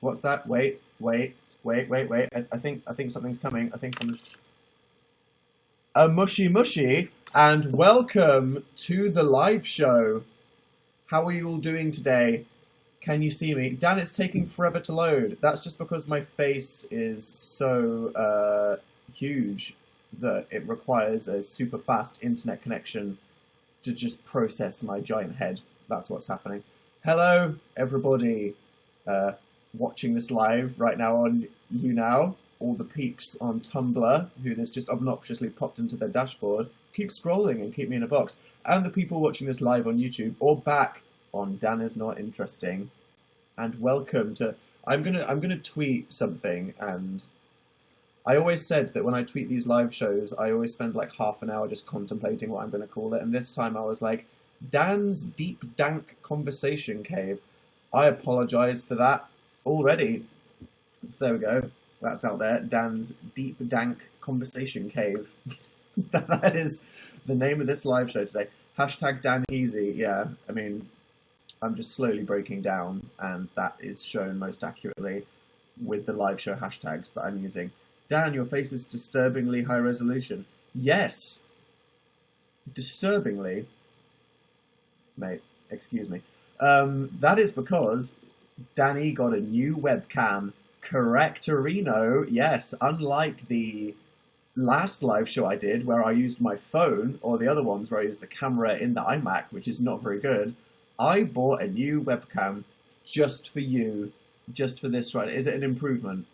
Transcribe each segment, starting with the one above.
What's that? Wait. I think something's coming. I think something's... A mushy, and welcome to the live show. How are you all doing today? Can you see me? Dan, it's taking forever to load. That's just because my face is so huge that it requires a super fast internet connection to just process my giant head. That's what's happening. Hello, everybody watching this live right now on YouNow. All the peeps on Tumblr, who this just obnoxiously popped into their dashboard, keep scrolling and keep me in a box. And the people watching this live on YouTube or back on danisnotinteresting. And welcome to... I'm gonna tweet something, and I always said that when I tweet these live shows, I always spend like half an hour just contemplating what I'm gonna call it. And this time I was like, Dan's Deep Dank Conversation Cave. I apologise for that already. So there we go. That's out there. Dan's Deep Dank Conversation Cave. That is the name of this live show today. Hashtag Dan Easy. Yeah, I mean, I'm just slowly breaking down, and that is shown most accurately with the live show hashtags that I'm using. Dan, your face is disturbingly high resolution. Yes. Disturbingly. Mate, excuse me. That is because Danny got a new webcam. Correctorino, yes, unlike the last live show I did where I used my phone, or the other ones where I used the camera in the iMac, which is not very good, I bought a new webcam just for you, just for this right. Is it an improvement?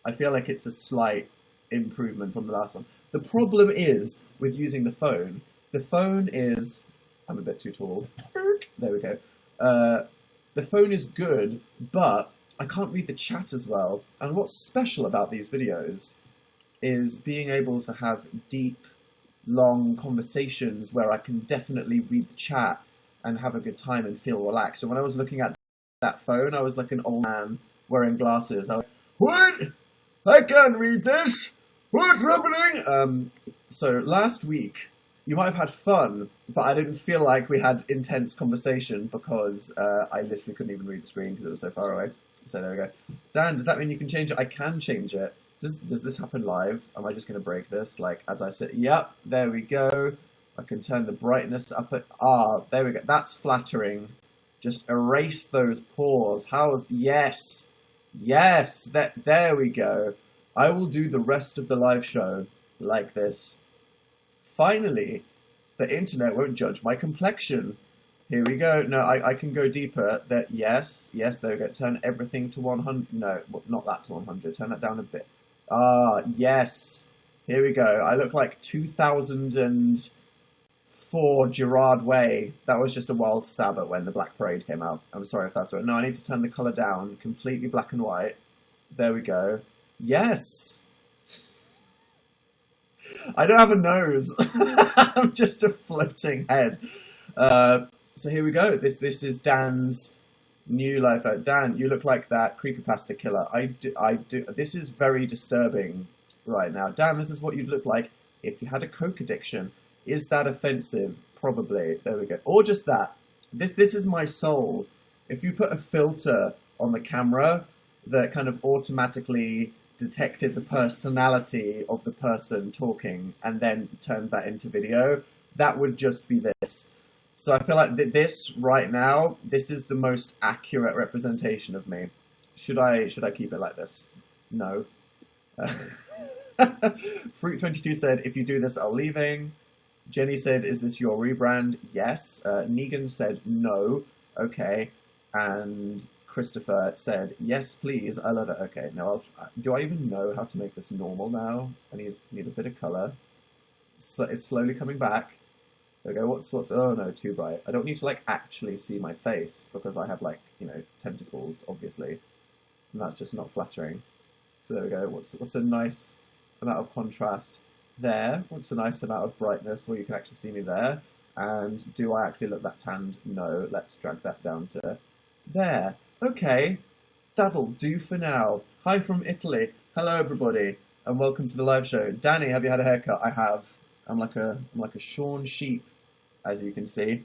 I feel like it's a slight improvement from the last one. The problem is with using the phone is... I'm a bit too tall. There we go. The phone is good, but I can't read the chat as well. And what's special about these videos is being able to have deep, long conversations where I can definitely read the chat and have a good time and feel relaxed. So when I was looking at that phone, I was like an old man wearing glasses. I was like, what? I can't read this. What's happening? So last week, you might have had fun, but I didn't feel like we had intense conversation because I literally couldn't even read the screen because it was so far away. So there we go. Dan, does that mean you can change it? I can change it. Does this happen live? Am I just going to break this? Like, as I said, yep, there we go. I can turn the brightness up at... there we go. That's flattering. Just erase those pores. Yes. Yes. There we go. I will do the rest of the live show like this. Finally, the internet won't judge my complexion. Here we go. No, I can go deeper. Yes, there we go. Turn everything to 100. No, not that to 100. Turn that down a bit. Yes. Here we go. I look like 2004 Gerard Way. That was just a wild stab at when the Black Parade came out. I'm sorry if that's right. No, I need to turn the colour down. Completely black and white. There we go. Yes. I don't have a nose. I'm just a floating head. So here we go. This is Dan's new life out. Dan, you look like that creepypasta killer. I do. This is very disturbing right now. Dan, this is what you'd look like if you had a coke addiction. Is that offensive? Probably. There we go. Or just that. This is my soul. If you put a filter on the camera that kind of automatically detected the personality of the person talking and then turned that into video, that would just be this. So I feel like this right now, this is the most accurate representation of me. Should I keep it like this? No. Fruit22 said, if you do this, I'm leaving. Jenny said, is this your rebrand? Yes. Negan said, no. Okay. And Christopher said, yes, please. I love it. Okay. Now, do I even know how to make this normal now? I need a bit of colour. So it's slowly coming back. There we go. What's? Oh no, too bright. I don't need to like actually see my face because I have like, you know, tentacles, obviously, and that's just not flattering. So there we go. What's a nice amount of contrast there? What's a nice amount of brightness where you can actually see me there? And do I actually look that tanned? No. Let's drag that down to there. Okay, that'll do for now. Hi from Italy. Hello everybody, and welcome to the live show. Danny, have you had a haircut? I have. I'm like a shorn sheep, as you can see.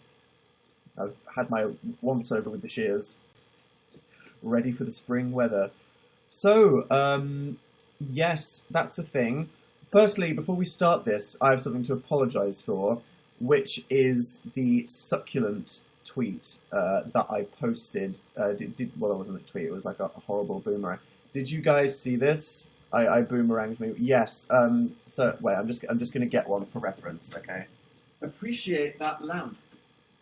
I've had my once over with the shears. Ready for the spring weather. So, yes, that's a thing. Firstly, before we start this, I have something to apologise for, which is the succulent tweet that I posted. Well, it wasn't a tweet; it was like a horrible boomerang. Did you guys see this? I boomeranged me. Yes. So wait, I'm just going to get one for reference. Okay. Appreciate that lamp.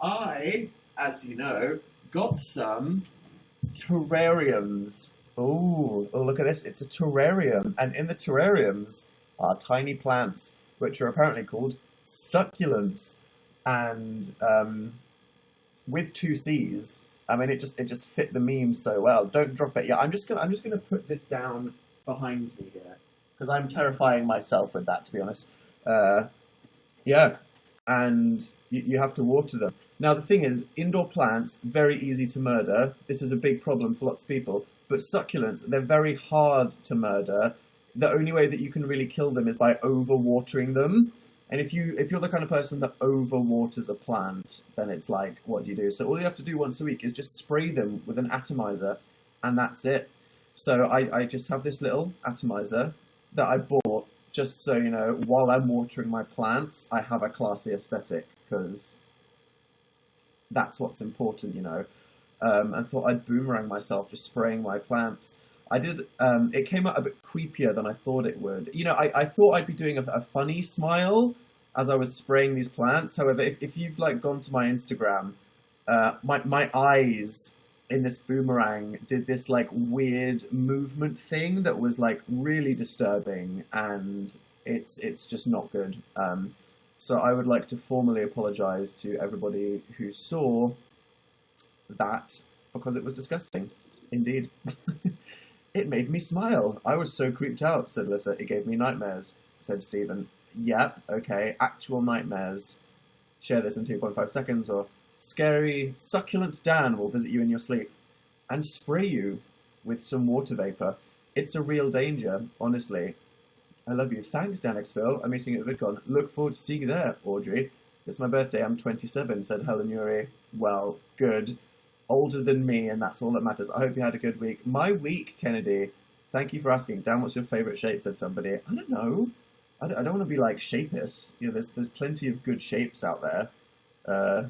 I, as you know, got some terrariums. Oh, look at this. It's a terrarium. And in the terrariums are tiny plants, which are apparently called succulents. And with two C's, I mean, it just fit the meme so well. Don't drop it. Yeah, I'm just gonna put this down behind me here because I'm terrifying myself with that, to be honest. Yeah, and you have to water them. Now, the thing is, indoor plants, very easy to murder. This is a big problem for lots of people. But succulents, they're very hard to murder. The only way that you can really kill them is by overwatering them. And if you're the kind of person that overwaters a plant, then it's like, what do you do? So all you have to do once a week is just spray them with an atomizer, and that's it. So I just have this little atomizer that I bought just so, you know, while I'm watering my plants, I have a classy aesthetic, because that's what's important, you know. And thought I'd boomerang myself just spraying my plants. I did. It came out a bit creepier than I thought it would. You know, I thought I'd be doing a funny smile as I was spraying these plants. However, if you've like gone to my Instagram, my eyes in this boomerang did this like weird movement thing that was like really disturbing, and it's just not good. So I would like to formally apologise to everybody who saw that, because it was disgusting. Indeed. It made me smile. I was so creeped out, said Alyssa. It gave me nightmares, said Stephen. Yep, okay, actual nightmares. Share this in 2.5 seconds, or scary, succulent Dan will visit you in your sleep and spray you with some water vapour. It's a real danger, honestly. I love you. Thanks, Dan Xville. I'm meeting you at VidCon. Look forward to seeing you there, Audrey. It's my birthday. I'm 27, said Helen Uri. Well, good. Older than me, and that's all that matters. I hope you had a good week. My week, Kennedy. Thank you for asking. Dan, what's your favourite shape, said somebody. I don't know. I don't want to be like shapist. You know, there's plenty of good shapes out there.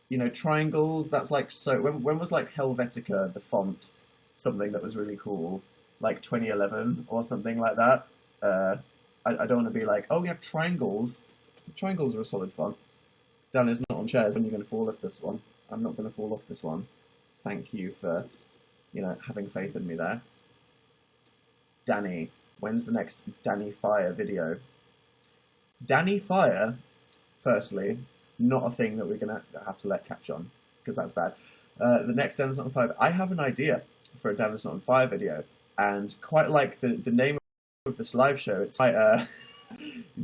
You know, triangles, that's like so... When was like Helvetica, the font, something that was really cool? Like 2011 or something like that? I don't want to be like, oh yeah, triangles. Triangles are a solid font. Dan is not on chairs. When are you going to fall off this one? I'm not going to fall off this one. Thank you for, you know, having faith in me there. Danny. When's the next Danny Fire video? Danny Fire, firstly, not a thing that we're going to have to let catch on, because that's bad. The next Dan is Not on Fire. I have an idea for a Dan is Not on Fire video, and quite like the name of this live show, it's quite,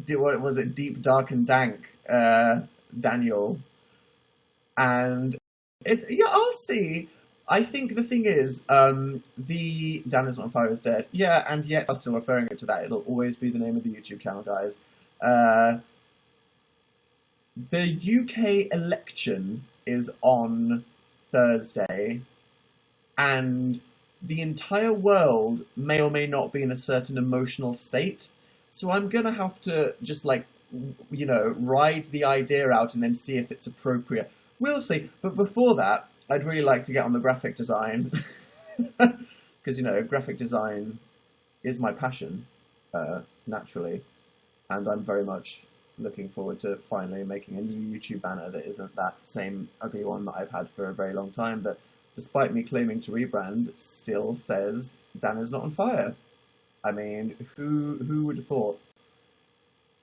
what was it, Deep, Dark and Dank, Daniel. And yeah, I'll see. I think the thing is, the Dan is Not on Fire is dead. Yeah, and yet I'm still referring it to that. It'll always be the name of the YouTube channel, guys. The UK election is on Thursday, and the entire world may or may not be in a certain emotional state. So I'm going to have to just, like, you know, ride the idea out and then see if it's appropriate. We'll see. But before that, I'd really like to get on the graphic design. Because, you know, graphic design is my passion, naturally. And I'm very much looking forward to finally making a new YouTube banner that isn't that same ugly one that I've had for a very long time, but despite me claiming to rebrand, still says Dan is Not on Fire. I mean, who would have thought?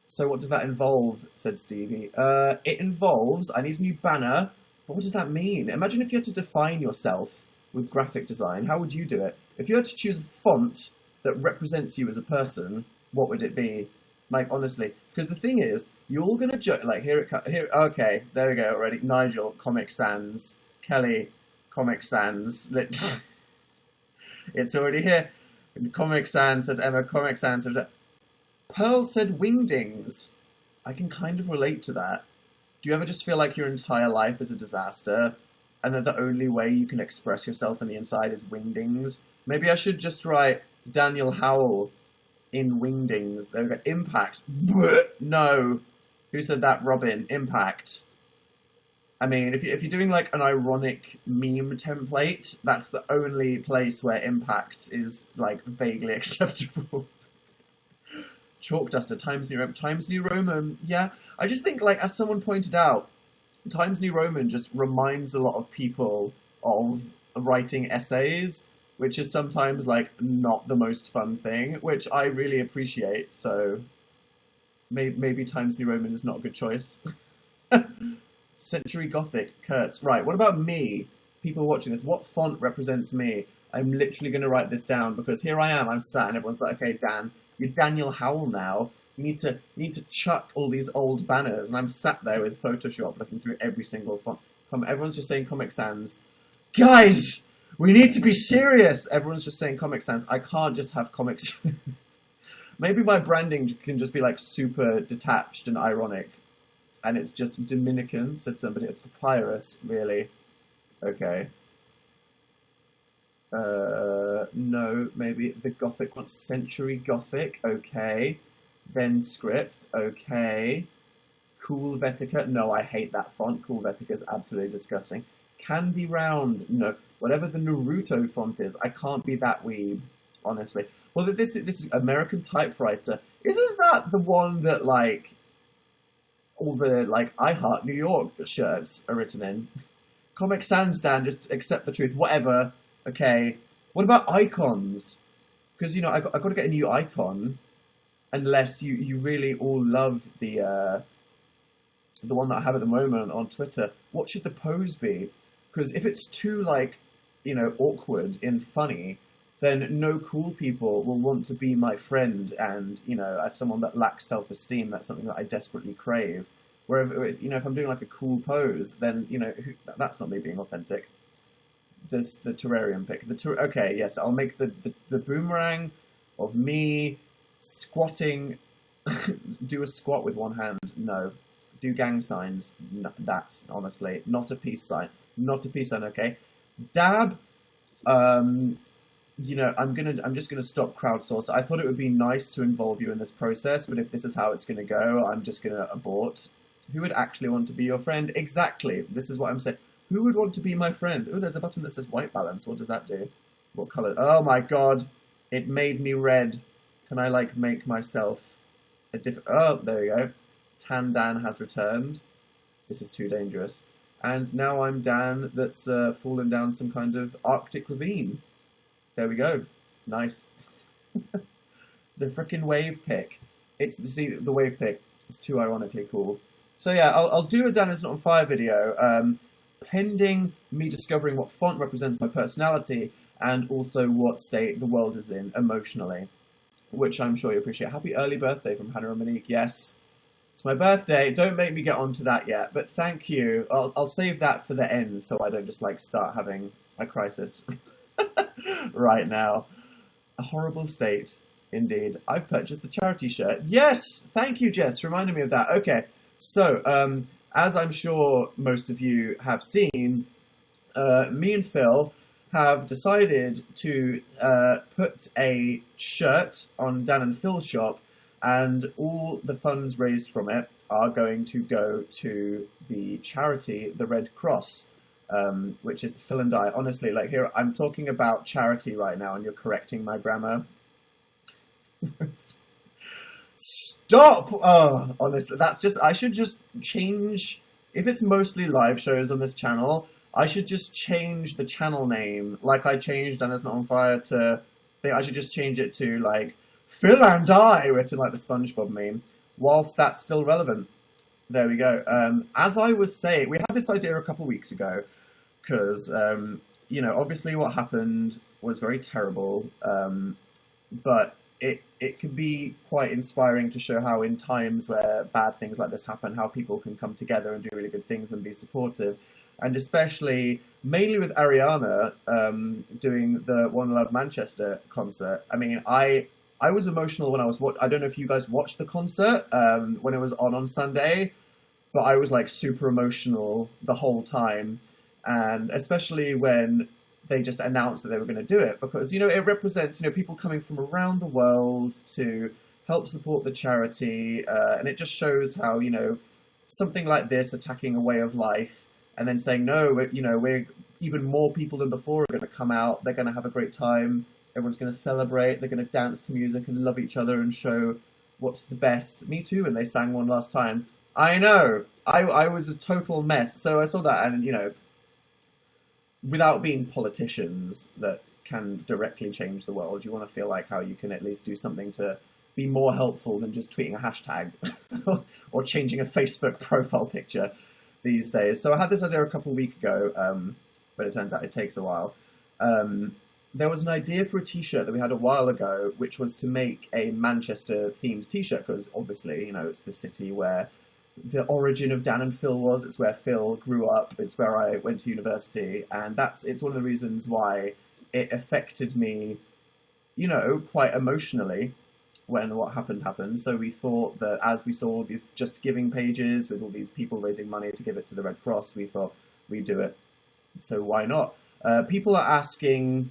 So what does that involve, said Stevie. It involves, I need a new banner, but what does that mean? Imagine if you had to define yourself with graphic design, how would you do it? If you had to choose a font that represents you as a person, what would it be? Like, honestly, because the thing is, you're all going to judge, like, here, okay, there we go already. Nigel, Comic Sans. Kelly, Comic Sans. It's already here. Comic Sans, says Emma, Comic Sans. Pearl said wingdings. I can kind of relate to that. Do you ever just feel like your entire life is a disaster, and that the only way you can express yourself on the inside is wingdings? Maybe I should just write Daniel Howell in Wingdings. There we go. Impact. No. Who said that? Robin. Impact. I mean, if you're doing like an ironic meme template, that's the only place where impact is like vaguely acceptable. Chalk Duster, Times New Roman. Yeah, I just think, like, as someone pointed out, Times New Roman just reminds a lot of people of writing essays, which is sometimes like not the most fun thing, which I really appreciate. So maybe Times New Roman is not a good choice. Century Gothic, Kurtz. Right, what about me? People watching this, what font represents me? I'm literally going to write this down because here I am, I'm sat and everyone's like, okay, Dan, you're Daniel Howell now. You need to chuck all these old banners. And I'm sat there with Photoshop looking through every single font. Everyone's just saying Comic Sans. Guys, we need to be serious. Everyone's just saying Comic Sans. I can't just have comics. Maybe my branding can just be like super detached and ironic. And it's just Dominican, said somebody. Papyrus, really. Okay. No, maybe the Gothic one. Century Gothic, okay. Then Script, okay. Cool Vetica, no, I hate that font. Cool Vetica is absolutely disgusting. Can be round, no. Whatever the Naruto font is, I can't be that weeb, honestly. Well, this is American Typewriter. Isn't that the one that, like, all the, like, I Heart New York shirts are written in? Comic Sans, Dan, just accept the truth. Whatever. Okay. What about icons? Because, you know, I got to get a new icon. Unless you really all love the one that I have at the moment on Twitter. What should the pose be? Because if it's too, like, you know, awkward and funny, then no cool people will want to be my friend. And, you know, as someone that lacks self-esteem, that's something that I desperately crave. Wherever, you know, if I'm doing like a cool pose, then, you know, that's not me being authentic. There's the terrarium pic. Okay, yes, I'll make the boomerang of me squatting. Do a squat with one hand. No. Do gang signs. No, that's honestly not a peace sign. Not a peace sign. Okay. Dab. You know, I'm just gonna stop crowdsource. I thought it would be nice to involve you in this process, but if this is how it's gonna go, I'm just gonna abort. Who would actually want to be your friend? Exactly. This is what I'm saying. Who would want to be my friend? Oh, there's a button that says white balance. What does that do? What color? Oh my god. It made me red. Can I, like, make myself a different... Oh, there we go. Tan Dan has returned. This is too dangerous. And now I'm Dan that's fallen down some kind of Arctic ravine. There we go. Nice. The frickin' wave pick. See, the wave pick is too ironically cool. So yeah, I'll do a Dan is Not on Fire video, pending me discovering what font represents my personality and also what state the world is in emotionally, which I'm sure you appreciate. Happy early birthday from Hannah and Monique. Yes, it's my birthday. Don't make me get onto that yet, but thank you. I'll save that for the end so I don't just, like, start having a crisis right now. A horrible state, indeed. I've purchased the charity shirt. Yes! Thank you, Jess, for reminding me of that. Okay, so, as I'm sure most of you have seen, me and Phil have decided to put a shirt on Dan and Phil's shop, and all the funds raised from it are going to go to the charity, the Red Cross, which is Phil and I. Honestly, like, here, I'm talking about charity right now, and you're correcting my grammar. Stop! Oh, honestly, that's just... I should just change... If it's mostly live shows on this channel, I should just change the channel name. Like I changed Dan is Not on Fire to... I should just change it to, like, Phil and I, written like the SpongeBob meme, whilst that's still relevant. There we go. As I was saying, we had this idea a couple weeks ago, because, you know, obviously what happened was very terrible, but it can be quite inspiring to show how in times where bad things like this happen, how people can come together and do really good things and be supportive. And especially, mainly with Ariana doing the One Love Manchester concert. I mean, I was emotional when I was I don't know if you guys watched the concert when it was on Sunday, but I was, like, super emotional the whole time. And especially when they just announced that they were going to do it because, you know, it represents, you know, people coming from around the world to help support the charity, and it just shows how, you know, something like this, attacking a way of life, and then saying, no, you know, we're even more people than before are going to come out, they're going to have a great time, everyone's going to celebrate, they're going to dance to music and love each other and show what's the best. Me too, when they sang one last time. I know, I was a total mess, so I saw that, and, you know, without being politicians that can directly change the world, you want to feel like how you can at least do something to be more helpful than just tweeting a hashtag or changing a Facebook profile picture these days. So I had this idea a couple of weeks ago, but it turns out it takes a while. There was an idea for a t-shirt that we had a while ago, which was to make a Manchester-themed t-shirt, because obviously, you know, it's the city where the origin of Dan and Phil was. It's where Phil grew up. It's where I went to university, and it's one of the reasons why it affected me, you know, quite emotionally when what happened. So we thought that as we saw these Just Giving pages with all these people raising money to give it to the Red Cross, we thought we'd do it. So why not? People are asking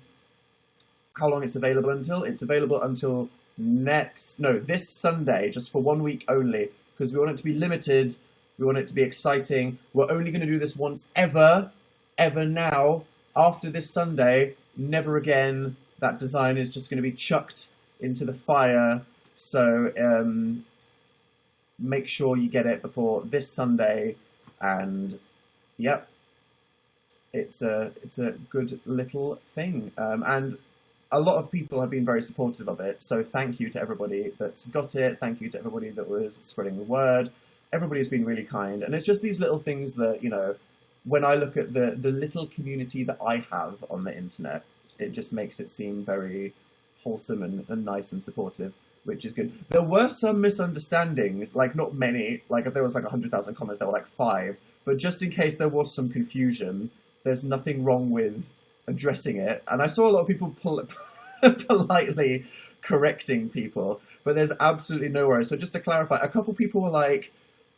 how long it's available until. It's available until this Sunday, just for 1 week only, because we want it to be limited, we want it to be exciting. We're only going to do this once ever now. After this Sunday, never again. That design is just going to be chucked into the fire. So make sure you get it before this Sunday. And yep, it's a good little thing. And a lot of people have been very supportive of it, so thank you to everybody that's got it, thank you to everybody that was spreading the word. Everybody's been really kind, and it's just these little things that, you know, when I look at the little community that I have on the internet, it just makes it seem very wholesome and nice and supportive, which is good. There were some misunderstandings, like not many, like if there was like 100,000 comments, there were like 5, but just in case there was some confusion, there's nothing wrong with addressing it, and I saw a lot of people politely correcting people, but there's absolutely no worries. So just to clarify, a couple people were like,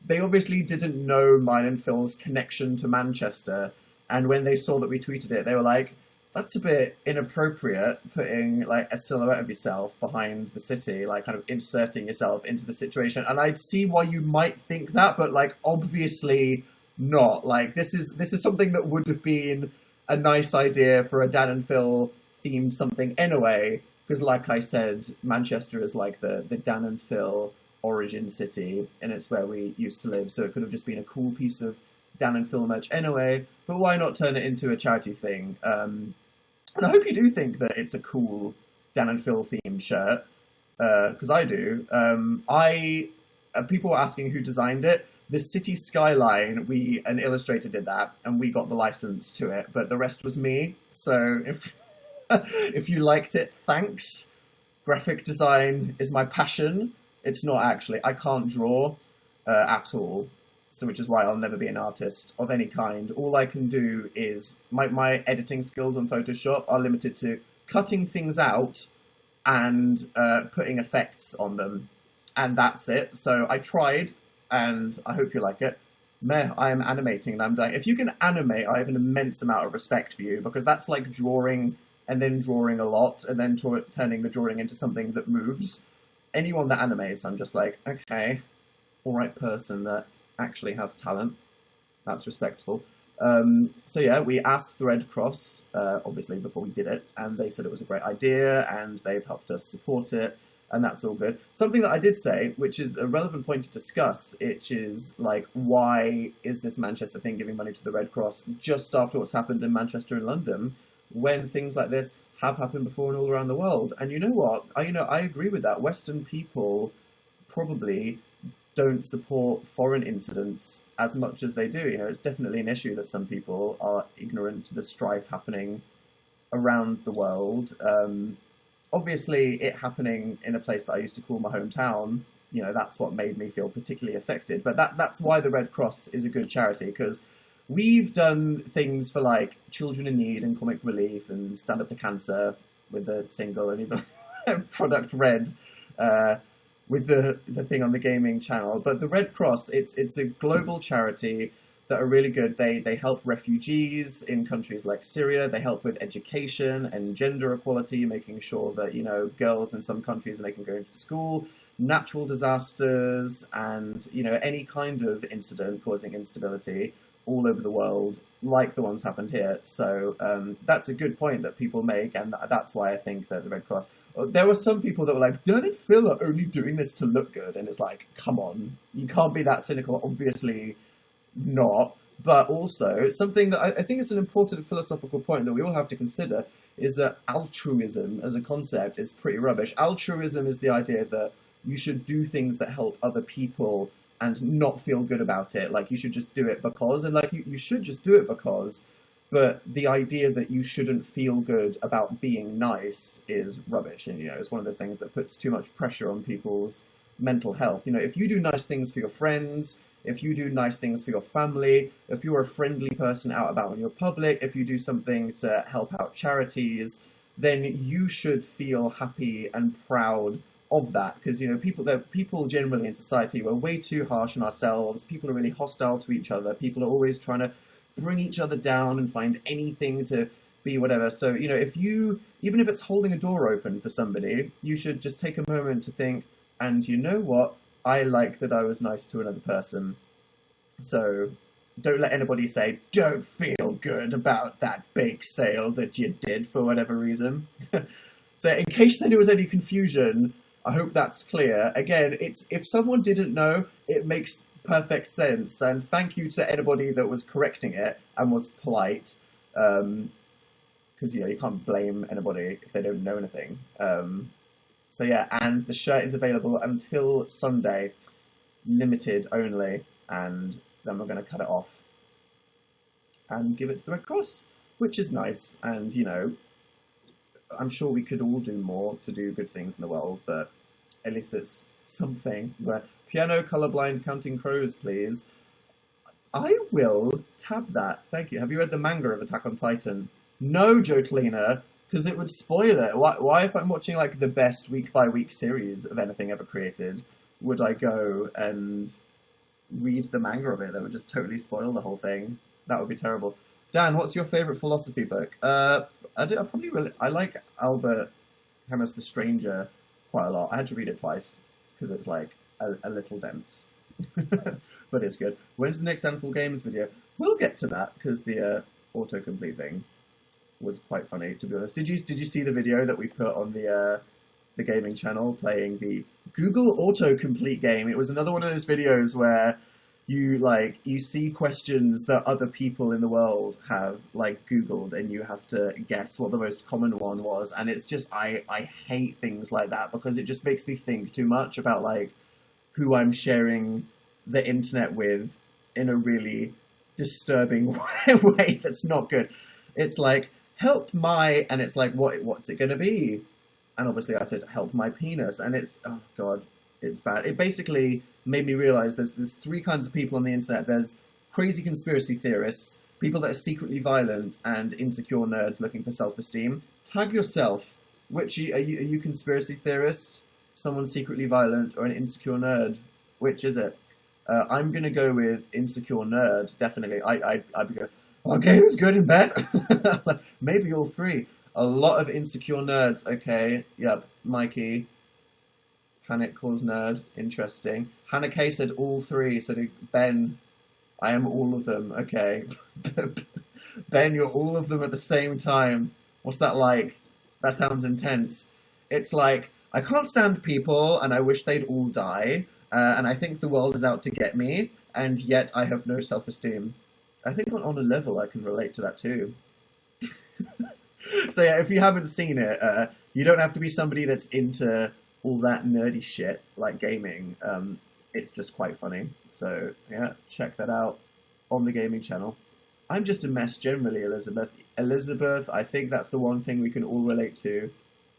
they obviously didn't know mine and Phil's connection to Manchester, and when they saw that we tweeted it, they were like, that's a bit inappropriate, putting like a silhouette of yourself behind the city, like kind of inserting yourself into the situation. And I'd see why you might think that, but like obviously not. Like this is something that would have been a nice idea for a Dan and Phil themed something anyway, because like I said, Manchester is like the Dan and Phil origin city, and it's where we used to live, so it could have just been a cool piece of Dan and Phil merch anyway, but why not turn it into a charity thing? And I hope you do think that it's a cool Dan and Phil themed shirt, because I do. People were asking who designed it. The city skyline, an illustrator did that, and we got the license to it, but the rest was me. So if you liked it, thanks. Graphic design is my passion. It's not actually. I can't draw at all, so which is why I'll never be an artist of any kind. All I can do is, my editing skills on Photoshop are limited to cutting things out and putting effects on them, and that's it. So I tried, and I hope you like it. Meh, I am animating and I'm dying. If you can animate, I have an immense amount of respect for you, because that's like drawing and then drawing a lot and then turning the drawing into something that moves. Anyone that animates, I'm just like, okay, all right person that actually has talent. That's respectful. So yeah, we asked the Red Cross, obviously, before we did it, and they said it was a great idea, and they've helped us support it, and that's all good. Something that I did say, which is a relevant point to discuss, which is, like, why is this Manchester thing giving money to the Red Cross just after what's happened in Manchester and London, when things like this have happened before and all around the world? And you know what? I agree with that. Western people probably don't support foreign incidents as much as they do. You know, it's definitely an issue that some people are ignorant to the strife happening around the world. Obviously, it happening in a place that I used to call my hometown, you know, that's what made me feel particularly affected. But that's why the Red Cross is a good charity, because we've done things for, like, children in need and comic relief and Stand Up to Cancer with the single, and even Product Red with the thing on the gaming channel. But the Red Cross, it's a global charity that are really good. They help refugees in countries like Syria. They help with education and gender equality, making sure that, you know, girls in some countries, they can go into school. Natural disasters and, you know, any kind of incident causing instability all over the world, like the ones happened here. So that's a good point that people make, and that's why I think that the Red Cross... There were some people that were like, "Don't it feel are only doing this to look good?" And it's like, come on, you can't be that cynical. Obviously not. But also, something that I think is an important philosophical point that we all have to consider is that altruism as a concept is pretty rubbish. Altruism is the idea that you should do things that help other people and not feel good about it. Like, you should just do it because, and like, you should just do it because, but the idea that you shouldn't feel good about being nice is rubbish. And, you know, it's one of those things that puts too much pressure on people's mental health. You know, if you do nice things for your friends, if you do nice things for your family, if you're a friendly person out about in your public, if you do something to help out charities, then you should feel happy and proud of that, because, you know, people generally in society, we're way too harsh on ourselves. People are really hostile to each other. People are always trying to bring each other down and find anything to be whatever. So, you know, even if it's holding a door open for somebody, you should just take a moment to think, and you know what? I like that I was nice to another person. So don't let anybody say, "Don't feel good about that bake sale that you did for whatever reason." So in case there was any confusion, I hope that's clear. Again, if someone didn't know, it makes perfect sense. And thank you to anybody that was correcting it and was polite. Because, you know, you can't blame anybody if they don't know anything. So yeah, and the shirt is available until Sunday. Limited only. And then we're going to cut it off and give it to the Red Cross, which is nice. And, you know, I'm sure we could all do more to do good things in the world, but at least it's something. But piano colorblind counting crows, please. I will tab that. Thank you. Have you read the manga of Attack on Titan? No, Jokelina, because it would spoil it. Why, if I'm watching like the best week-by-week series of anything ever created, would I go and read the manga of it? That would just totally spoil the whole thing. That would be terrible. Dan, what's your favourite philosophy book? I like Albert Camus' The Stranger quite a lot. I had to read it twice because it's like a little dense, but it's good. When's the next Handful Games video? We'll get to that because the autocomplete thing was quite funny, to be honest. Did you see the video that we put on the gaming channel playing the Google autocomplete game? It was another one of those videos where you see questions that other people in the world have like Googled, and you have to guess what the most common one was. And it's just, I hate things like that because it just makes me think too much about like who I'm sharing the internet with in a really disturbing way that's not good. It's like, help my, and it's like, what's it going to be? And obviously I said, help my penis. And it's, oh God, it's bad. It basically made me realize there's three kinds of people on the internet. There's crazy conspiracy theorists, people that are secretly violent, and insecure nerds looking for self-esteem. Tag yourself. Which are you conspiracy theorist, someone secretly violent, or an insecure nerd? Which is it? I'm gonna go with insecure nerd, definitely. I'd be going, our game is good in bed. Maybe all three. A lot of insecure nerds. Okay, yep, Mikey. Panic cause nerd. Interesting. Hannah K said all three. So did Ben. I am all of them. Okay. Ben, you're all of them at the same time. What's that like? That sounds intense. It's like, I can't stand people, and I wish they'd all die, and I think the world is out to get me, and yet I have no self-esteem. I think on a level I can relate to that too. So yeah, if you haven't seen it, you don't have to be somebody that's into all that nerdy shit like gaming. It's just quite funny. So yeah, check that out on the gaming channel. I'm just a mess generally, Elizabeth. Elizabeth, I think that's the one thing we can all relate to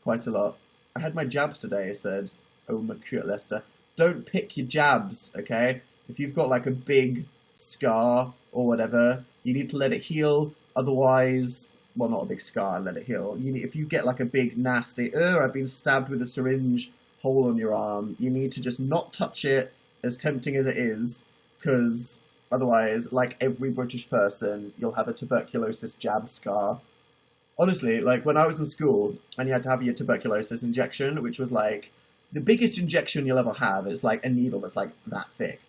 quite a lot. I had my jabs today, said Mercure Lester. Don't pick your jabs, okay? If you've got like a big scar or whatever, you need to let it heal. Otherwise, well, not a big scar and let it heal. If you get like a big nasty, I've been stabbed with a syringe hole on your arm, you need to just not touch it, as tempting as it is, because Otherwise, like every British person, you'll have a tuberculosis jab scar. Honestly, like when I was in school and you had to have your tuberculosis injection, which was like the biggest injection you'll ever have. It's like a needle that's like that thick.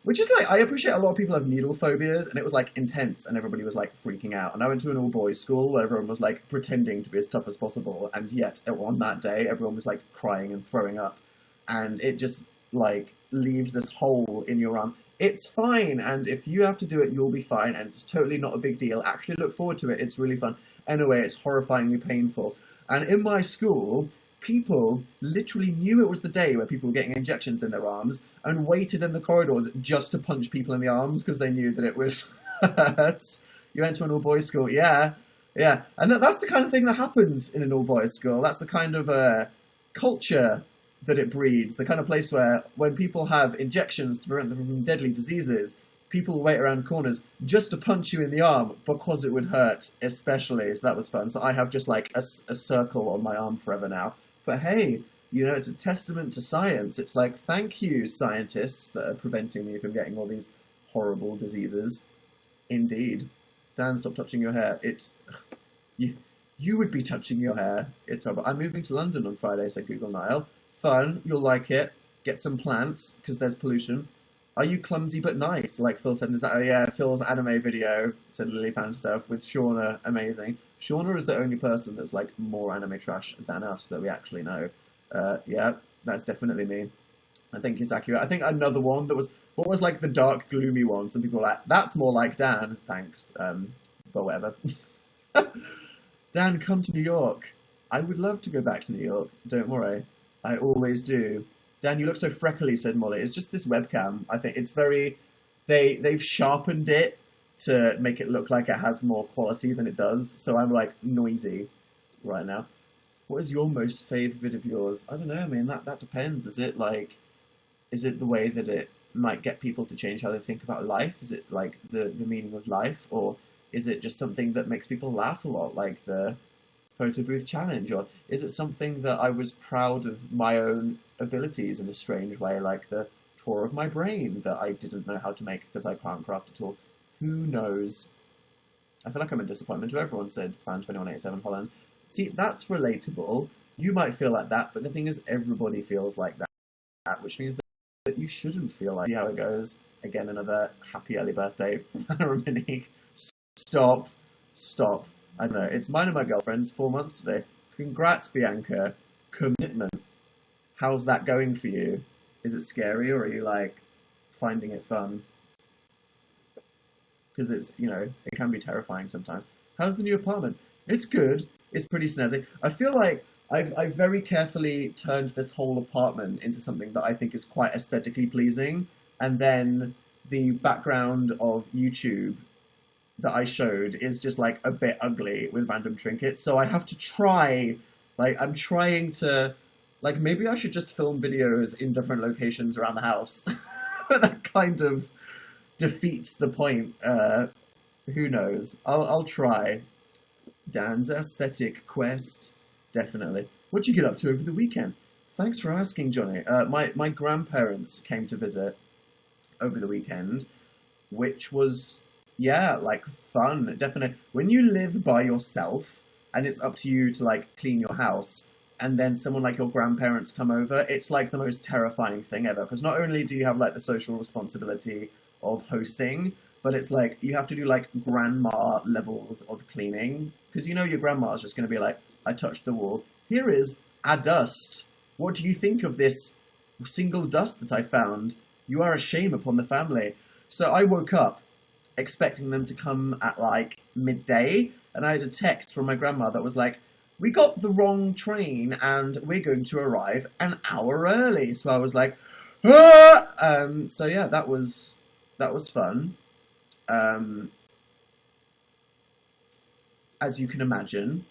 Which is like, I appreciate a lot of people have needle phobias, and it was like intense, and everybody was like freaking out. And I went to an all boys school where everyone was like pretending to be as tough as possible, and yet on that day, everyone was like crying and throwing up. And it just like leaves this hole in your arm. It's fine, and if you have to do it, you'll be fine, and it's totally not a big deal. Actually, look forward to it. It's really fun. Anyway, it's horrifyingly painful. And in my school, people literally knew it was the day where people were getting injections in their arms and waited in the corridors just to punch people in the arms because they knew that it would hurt. You went to an all-boys school, yeah. And that's the kind of thing that happens in an all-boys school. That's the kind of culture that it breeds, the kind of place where when people have injections to prevent them from deadly diseases, people wait around corners just to punch you in the arm because it would hurt, especially. So that was fun. So I have just like a circle on my arm forever now. But hey, you know, it's a testament to science. It's like, thank you, scientists, that are preventing me from getting all these horrible diseases. Indeed. Dan, stop touching your hair. It's... You would be touching your hair. It's horrible. I'm moving to London on Friday, said Google Nile. Fun, you'll like it. Get some plants, because there's pollution. Are you clumsy but nice? Like Phil said, is that, oh yeah, Phil's anime video, said Lilyfan stuff, with Shauna, amazing. Shauna is the only person that's like more anime trash than us that we actually know. Yeah, that's definitely me. I think it's accurate. I think another one that was, what was like the dark, gloomy one? Some people were like, that's more like Dan. Thanks. But whatever. Dan, come to New York. I would love to go back to New York. Don't worry. I always do. Dan, you look so freckly, said Molly. It's just this webcam. I think it's very... They've sharpened it to make it look like it has more quality than it does. So I'm, like, noisy right now. What is your most favourite of yours? I don't know, I mean, that depends. Is it, like... Is it the way that it might get people to change how they think about life? Is it, like, the meaning of life? Or is it just something that makes people laugh a lot, like the photo booth challenge? Or is it something that I was proud of my own abilities in a strange way, like the tour of my brain that I didn't know how to make because I can't craft at all? Who knows? I feel like I'm a disappointment to everyone, said fan2187 Holland. See, that's relatable. You might feel like that, but the thing is, everybody feels like that, which means that you shouldn't feel like. See how it goes. Again, another happy early birthday, Monique. Stop. I don't know. It's mine and my girlfriend's 4 months today. Congrats, Bianca. Commitment. How's that going for you? Is it scary, or are you, like, finding it fun? Because it's, you know, it can be terrifying sometimes. How's the new apartment? It's good. It's pretty snazzy. I feel like I've very carefully turned this whole apartment into something that I think is quite aesthetically pleasing, and then the background of YouTube that I showed is just, like, a bit ugly with random trinkets, so I have to try, like, I'm trying to, like, maybe I should just film videos in different locations around the house. But that kind of defeats the point. Who knows? I'll try. Dan's aesthetic quest. Definitely. What'd you get up to over the weekend? Thanks for asking, Johnny. My grandparents came to visit over the weekend, which was... yeah, like, fun, definitely. When you live by yourself, and it's up to you to, like, clean your house, and then someone like your grandparents come over, it's, like, the most terrifying thing ever. Because not only do you have, like, the social responsibility of hosting, but it's, like, you have to do, like, grandma levels of cleaning. Because you know your grandma's just going to be like, I touched the wall. Here is a dust. What do you think of this single dust that I found? You are a shame upon the family. So I woke up expecting them to come at, like, midday, and I had a text from my grandma that was like, we got the wrong train, and we're going to arrive an hour early. So I was like, ah! So yeah, that was fun. As you can imagine,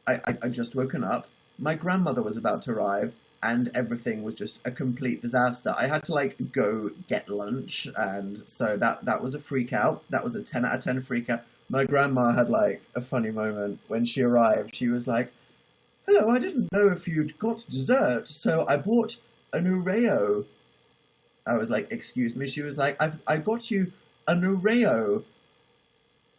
I just woken up, my grandmother was about to arrive, and everything was just a complete disaster. I had to, like, go get lunch, and so that was a freak out. That was a 10 out of 10 freak out. My grandma had, like, a funny moment when she arrived. She was like, hello, I didn't know if you'd got dessert, so I bought an Oreo. I was like, excuse me. She was like, I got you an Oreo.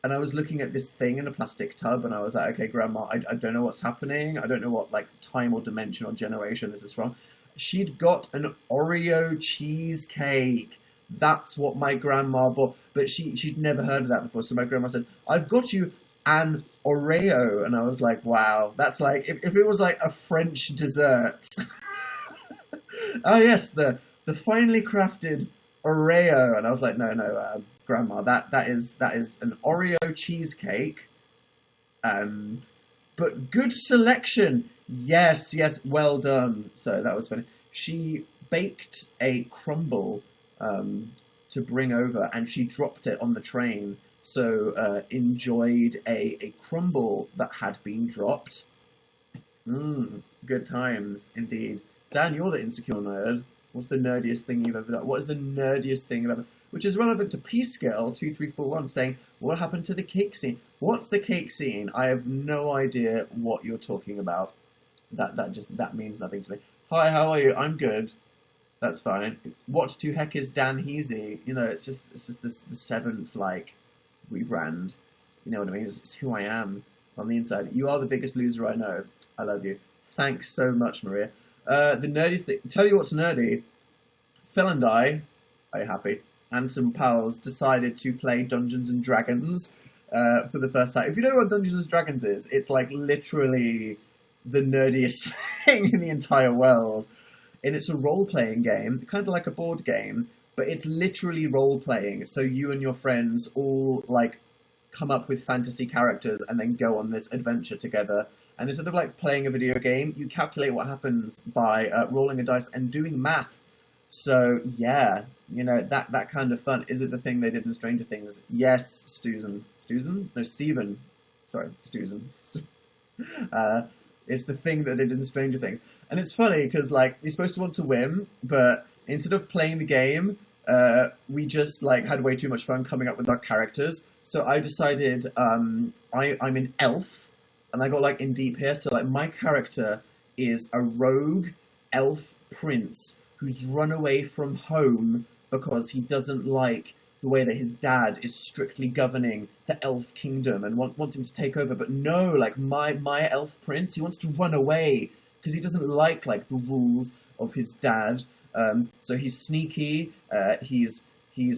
And I was looking at this thing in a plastic tub, and I was like, okay, Grandma, I don't know what's happening. I don't know what, like, time or dimension or generation this is from. She'd got an Oreo cheesecake. That's what my grandma bought. But she'd never heard of that before. So my grandma said, I've got you an Oreo. And I was like, wow. That's like, if it was like a French dessert. Oh, yes, the finely crafted Oreo. And I was like, no, Grandma, that is an Oreo cheesecake. But good selection. Yes, well done. So that was funny. She baked a crumble to bring over, and she dropped it on the train. So enjoyed a crumble that had been dropped. Good times, indeed. Dan, you're the insecure nerd. What's the nerdiest thing you've ever done? What is the nerdiest thing you've ever done? Which is relevant to P-Scale 2341, saying, what happened to the cake scene? What's the cake scene? I have no idea what you're talking about. That means nothing to me. Hi, how are you? I'm good. That's fine. What to heck is Dan Heasy? You know, it's just the seventh, like, rebrand. You know what I mean? It's who I am on the inside. You are the biggest loser I know. I love you. Thanks so much, Maria. The nerdiest thing... Tell you what's nerdy. Phil and I, are you happy? And some pals decided to play Dungeons and Dragons for the first time. If you don't know what Dungeons and Dragons is, it's like literally the nerdiest thing in the entire world. And it's a role-playing game, kind of like a board game, but it's literally role-playing. So you and your friends all like come up with fantasy characters and then go on this adventure together. And instead of like playing a video game, you calculate what happens by rolling a dice and doing math. So yeah, you know, that kind of fun. Is it the thing they did in Stranger Things? Yes, Stephen. Sorry, Stephen. It's the thing that they did in Stranger Things. And it's funny because, like, you're supposed to want to win, but instead of playing the game, we just, like, had way too much fun coming up with our characters. So I decided I'm an elf, and I got, like, in deep here. So, like, my character is a rogue elf prince who's run away from home because he doesn't like the way that his dad is strictly governing the elf kingdom and wants him to take over. But no, like, my elf prince, he wants to run away because he doesn't like the rules of his dad. So he's sneaky, he's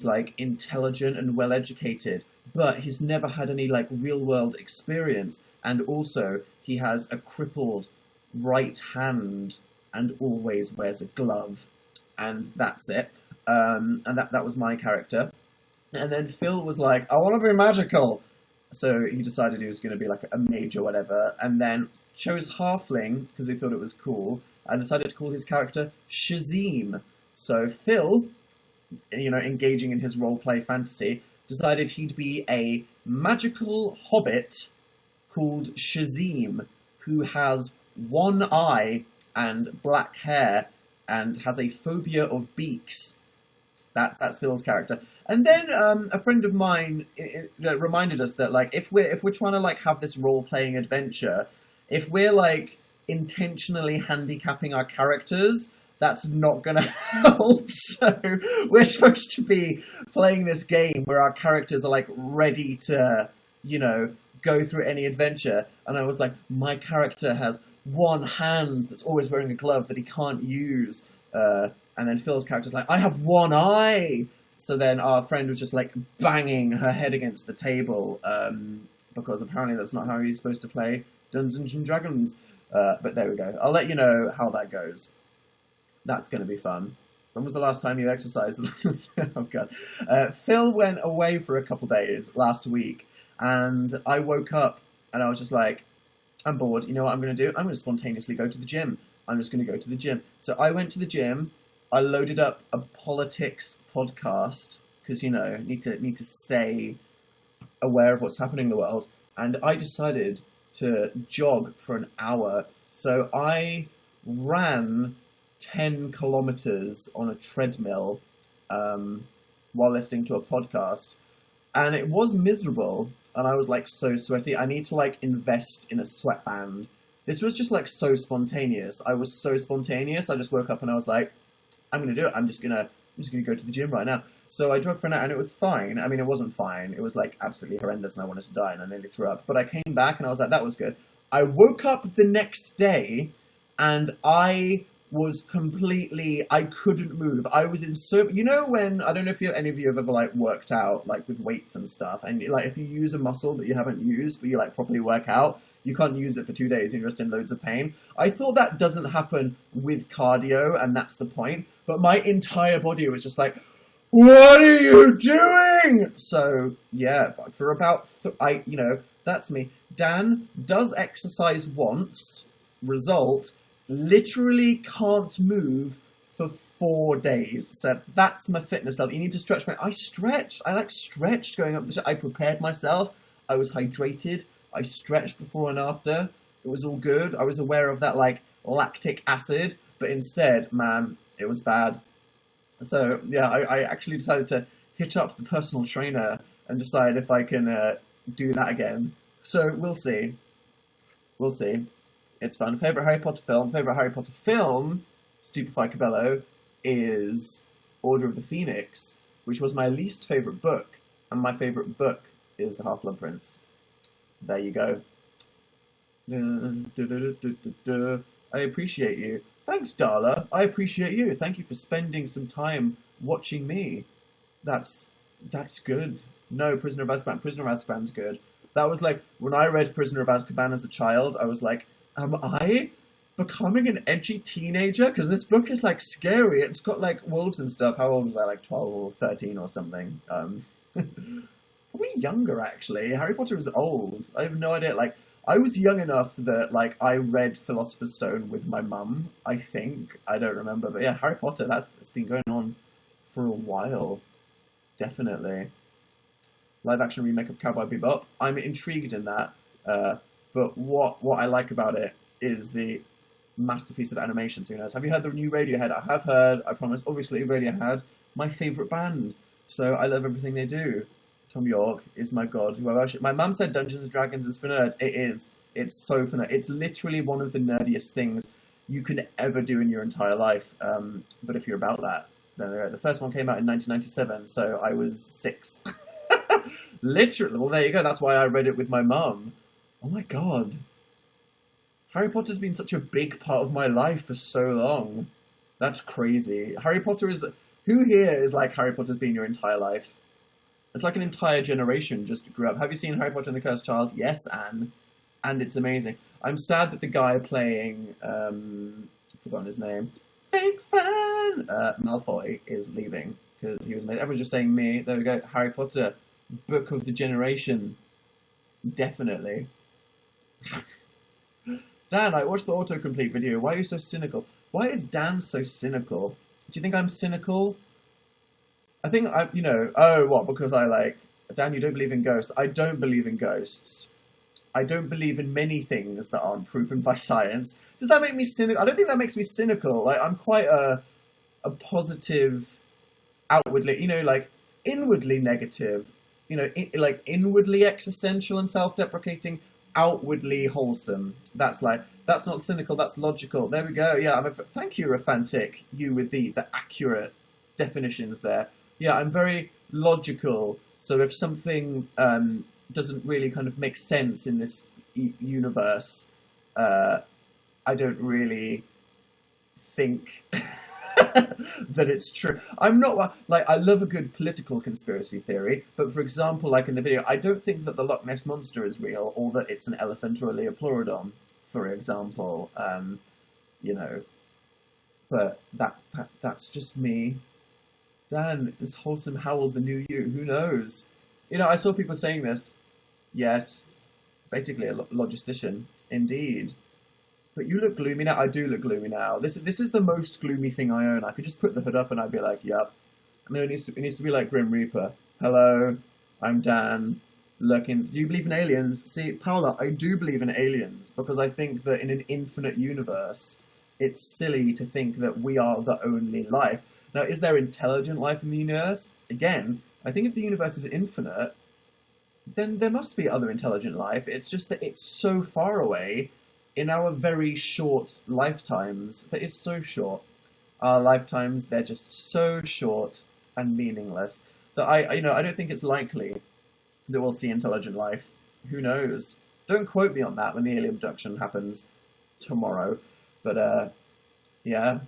like intelligent and well educated, but he's never had any like real world experience. And also he has a crippled right hand and always wears a glove. And that's it. And that was my character. And then Phil was like, I want to be magical. So he decided he was going to be like a mage or whatever, and then chose Halfling because he thought it was cool, and decided to call his character Shazim. So Phil, you know, engaging in his roleplay fantasy, decided he'd be a magical hobbit called Shazim, who has one eye and black hair, and has a phobia of beaks. That's Phil's character. And then a friend of mine reminded us that, like, if we're trying to like have this role playing adventure, if we're like intentionally handicapping our characters, that's not going to help. So we're supposed to be playing this game where our characters are like ready to, you know, go through any adventure. And I was like, my character has one hand that's always wearing a glove that he can't use. And then Phil's character's like, I have one eye. So then our friend was just like banging her head against the table because apparently that's not how he's supposed to play Dungeons and Dragons. But there we go. I'll let you know how that goes. That's going to be fun. When was the last time you exercised? Oh, God. Phil went away for a couple days last week, and I woke up and I was just like, I'm bored. You know what I'm going to do? I'm going to spontaneously go to the gym. I'm just going to go to the gym. So I went to the gym. I loaded up a politics podcast because, you know, need to stay aware of what's happening in the world. And I decided to jog for an hour. So I ran 10 kilometers on a treadmill while listening to a podcast. And it was miserable. And I was like so sweaty. I need to like invest in a sweatband. This was just like so spontaneous. I was so spontaneous. I just woke up and I was like, I'm going to do it. I'm just going to just going to go to the gym right now. So I jogged for an hour and it was fine. I mean, it wasn't fine. It was like absolutely horrendous and I wanted to die and I nearly threw up. But I came back and I was like, that was good. I woke up the next day and I was completely, I couldn't move. I was in so, you know when, I don't know if any of you have ever like worked out like with weights and stuff, and like if you use a muscle that you haven't used but you like properly work out, you can't use it for 2 days and you're just in loads of pain. I thought that doesn't happen with cardio and that's the point, but my entire body was just like, what are you doing? So yeah, for about, that's me. Dan does exercise once, result, literally can't move for 4 days. So that's my fitness level. You need to stretch I stretched. I like stretched going up I prepared myself. I was hydrated. I stretched before and after. It was all good. I was aware of that like lactic acid, but instead, man, it was bad. So yeah, I actually decided to hit up the personal trainer and decide if I can do that again. So we'll see. We'll see. It's fun. Favourite Harry Potter film? Favourite Harry Potter film, Stupefy Cabello, is Order of the Phoenix, which was my least favourite book. And my favourite book is The Half-Blood Prince. There you go. I appreciate you. Thanks, Darla. I appreciate you. Thank you for spending some time watching me. That's good. No, Prisoner of Azkaban. Prisoner of Azkaban's good. That was like, when I read Prisoner of Azkaban as a child, I was like, am I becoming an edgy teenager? Because this book is like scary. It's got like wolves and stuff. How old was I? Like 12 or 13 or something. Probably younger, actually. Harry Potter is old. I have no idea. Like, I was young enough that, like, I read Philosopher's Stone with my mum, I think. I don't remember. But yeah, Harry Potter, that's been going on for a while. Definitely. Live-action remake of Cowboy Bebop. I'm intrigued in that. But what I like about it is the masterpiece of animation. So, have you heard the new Radiohead? I have heard, I promise. Obviously, Radiohead, my favourite band. So I love everything they do. Tom York is my god. Who I worship. My mum said Dungeons & Dragons is for nerds. It is. It's so for nerds. It's literally one of the nerdiest things you can ever do in your entire life. But if you're about that, then the first one came out in 1997, so I was 6. Literally. Well, there you go. That's why I read it with my mum. Oh my god. Harry Potter's been such a big part of my life for so long. That's crazy. Harry Potter is... Who here is like Harry Potter's been your entire life? It's like an entire generation just grew up. Have you seen Harry Potter and the Cursed Child? Yes, Anne. And it's amazing. I'm sad that the guy playing... I've forgotten his name. Fake fan! Malfoy is leaving. Because he was amazing. Everyone's just saying me. There we go. Harry Potter. Book of the generation. Definitely. Dan, I watched the autocomplete video. Why are you so cynical? Why is Dan so cynical? Do you think I'm cynical? I think oh, what, because I like, Dan, you don't believe in ghosts. I don't believe in ghosts. I don't believe in many things that aren't proven by science. Does that make me cynical? I don't think that makes me cynical. Like, I'm quite a positive, outwardly, like, inwardly negative, like, inwardly existential and self-deprecating, outwardly wholesome. That's not cynical, that's logical. There we go. Yeah, thank you, Raphantic, you with the accurate definitions there. Yeah, I'm very logical, so if something doesn't really kind of make sense in this universe, I don't really think that it's true. I'm not, like, I love a good political conspiracy theory, but for example, like in the video, I don't think that the Loch Ness Monster is real, or that it's an elephant or a leopleurodon, for example, but that's just me. Dan, is wholesome Howell the new you? Who knows? I saw people saying this. Yes, basically a logistician, indeed. But you look gloomy now. I do look gloomy now. This is the most gloomy thing I own. I could just put the hood up and I'd be like, yep. No, it needs to be like Grim Reaper. Hello, I'm Dan. Lurking. Do you believe in aliens? See, Paula, I do believe in aliens because I think that in an infinite universe, it's silly to think that we are the only life. Now, is there intelligent life in the universe? Again, I think if the universe is infinite, then there must be other intelligent life. It's just that it's so far away in our very short lifetimes that is so short. Our lifetimes, they're just so short and meaningless that I don't think it's likely that we'll see intelligent life. Who knows? Don't quote me on that when the alien abduction happens tomorrow. But yeah.